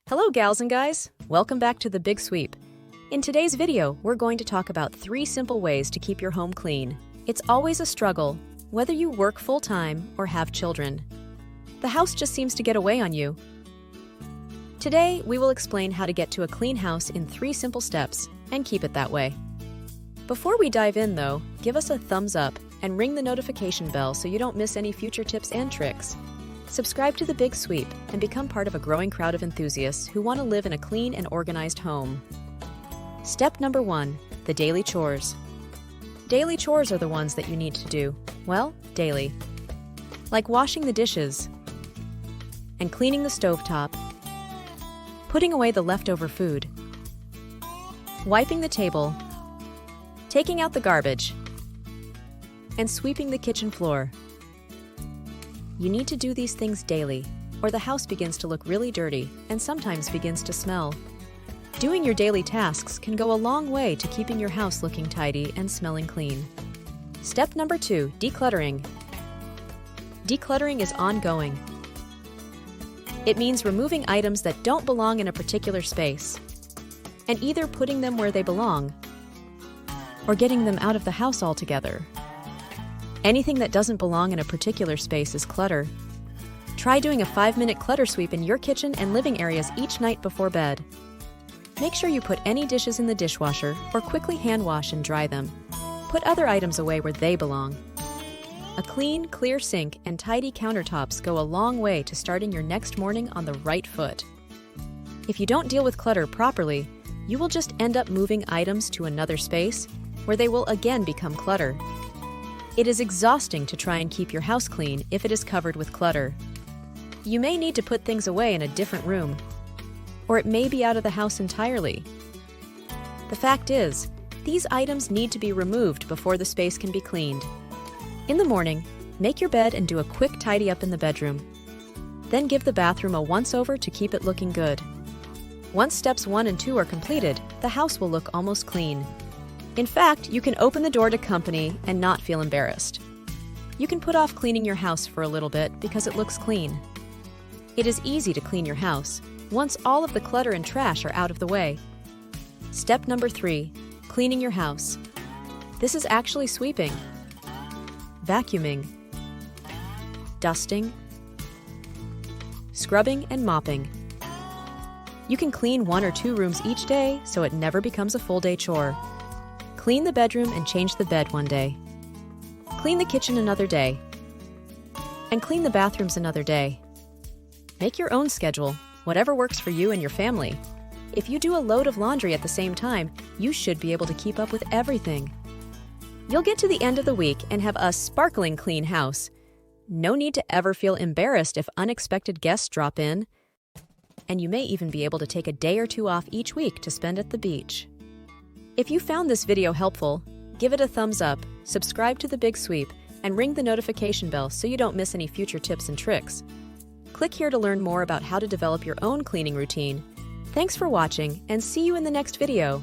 Hello gals and guys, welcome back to The Big Sweep. In today's video, we're going to talk about 3 simple ways to keep your home clean. It's always a struggle, whether you work full-time or have children. The house just seems to get away on you. Today, we will explain how to get to a clean house in 3 simple steps and keep it that way. Before we dive in though, give us a thumbs up and ring the notification bell so you don't miss any future tips and tricks. Subscribe to The Big Sweep and become part of a growing crowd of enthusiasts who want to live in a clean and organized home. Step number 1, the daily chores. Daily chores are the ones that you need to do, well, daily. Like washing the dishes and cleaning the stovetop, putting away the leftover food, wiping the table, taking out the garbage, and sweeping the kitchen floor. You need to do these things daily, or the house begins to look really dirty and sometimes begins to smell. Doing your daily tasks can go a long way to keeping your house looking tidy and smelling clean. Step number 2, decluttering. Decluttering is ongoing. It means removing items that don't belong in a particular space, and either putting them where they belong, or getting them out of the house altogether. Anything that doesn't belong in a particular space is clutter. Try doing a 5-minute clutter sweep in your kitchen and living areas each night before bed. Make sure you put any dishes in the dishwasher or quickly hand wash and dry them. Put other items away where they belong. A clean, clear sink and tidy countertops go a long way to starting your next morning on the right foot. If you don't deal with clutter properly, you will just end up moving items to another space where they will again become clutter. It is exhausting to try and keep your house clean if it is covered with clutter. You may need to put things away in a different room, or it may be out of the house entirely. The fact is, these items need to be removed before the space can be cleaned. In the morning, make your bed and do a quick tidy up in the bedroom. Then give the bathroom a once-over to keep it looking good. Once steps 1 and 2 are completed, the house will look almost clean. In fact, you can open the door to company and not feel embarrassed. You can put off cleaning your house for a little bit because it looks clean. It is easy to clean your house once all of the clutter and trash are out of the way. Step number 3, cleaning your house. This is actually sweeping, vacuuming, dusting, scrubbing, and mopping. You can clean 1 or 2 rooms each day so it never becomes a full-day chore. Clean the bedroom and change the bed one day. Clean the kitchen another day. And clean the bathrooms another day. Make your own schedule, whatever works for you and your family. If you do a load of laundry at the same time, you should be able to keep up with everything. You'll get to the end of the week and have a sparkling clean house. No need to ever feel embarrassed if unexpected guests drop in. And you may even be able to take a day or 2 off each week to spend at the beach. If you found this video helpful, give it a thumbs up, subscribe to The Big Sweep, and ring the notification bell so you don't miss any future tips and tricks. Click here to learn more about how to develop your own cleaning routine. Thanks for watching, and see you in the next video.